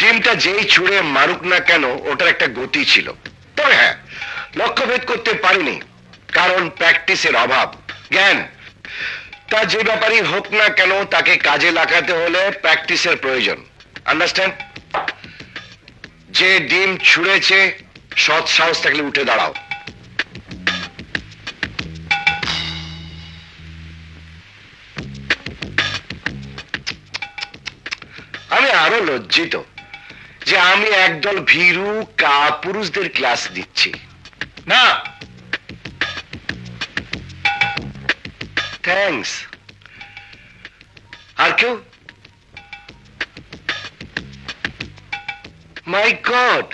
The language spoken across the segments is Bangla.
ডিমটা যেই ছুঁড়ে মারুক না কেন ওটার একটা গতি ছিল, তবে হ্যাঁ লক্ষ্যভেদ করতে পারিনি কারণ প্র্যাকটিসের অভাব। জ্ঞান তা যে ব্যাপারই হোক না কেন তাকে কাজে লাগাতে হলে প্র্যাকটিসের প্রয়োজন। আন্ডারস্ট্যান্ড? যে ডিম ছুঁড়েছে সৎ সাহস থাকলে উঠে দাঁড়াও। আমি আরো লজ্জিত যে আমি একদল ভীরু কাপুরুষদের ক্লাস দিচ্ছি না। থ্যাঙ্কস। আর কেউ? মাই গড,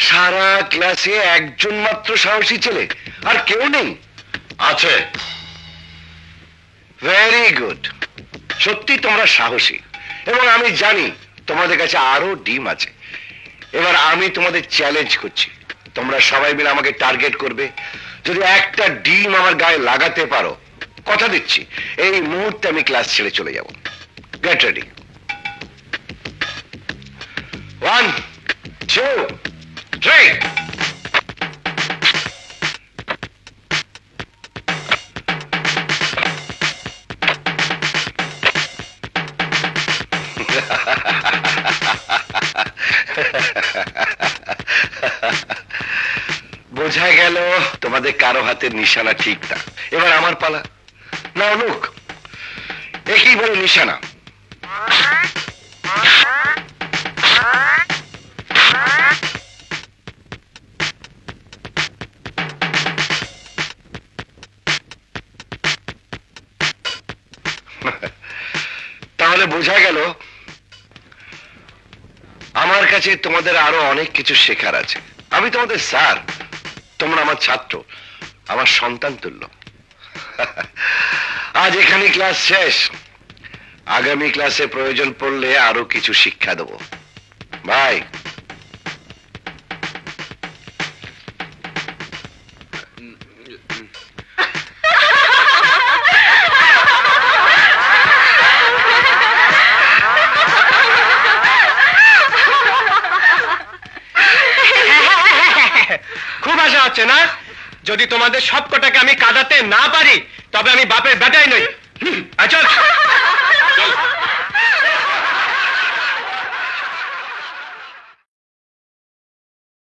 সারা ক্লাসে একজন মাত্র সাহসী ছেলে, আর কেউ নেই? আছে। ভেরি গুড, সত্যি তোমরা সাহসী এবং আমি জানি তোমাদের কাছে আরো ডিম আছে। এবার আমি তোমাদের চ্যালেঞ্জ করছি, তোমরা সবাই মিলে আমাকে টার্গেট করবে। যদি একটা ডিম আমার গায়ে লাগাতে পারো, কথা দিচ্ছি এই মুহূর্তে আমি ক্লাস ছেড়ে চলে যাব। Get ready. 1 2 3। বোঝা গেল তোমাদের কারো হাতের নিশানা ঠিক না। এবার আমার পালা। না লোক একই বলে নিশানা। তাহলে বোঝা গেল আমার কাছে তোমাদের আরো অনেক কিছু শেখার আছে। আমি তোমাদের স্যার, তোমরা আমার ছাত্র, আমার সন্তান তুল্য। আজ এখানে ক্লাস শেষ, আগামী ক্লাসে প্রয়োজন পড়লে আরো কিছু শিক্ষা দেব। বাই। খুব আশা হচ্ছে না? যদি তোমাদের সবকটাকে আমি কাঁদাতে না পারি তবে আমি বাপের বেটাই নই। চল চল।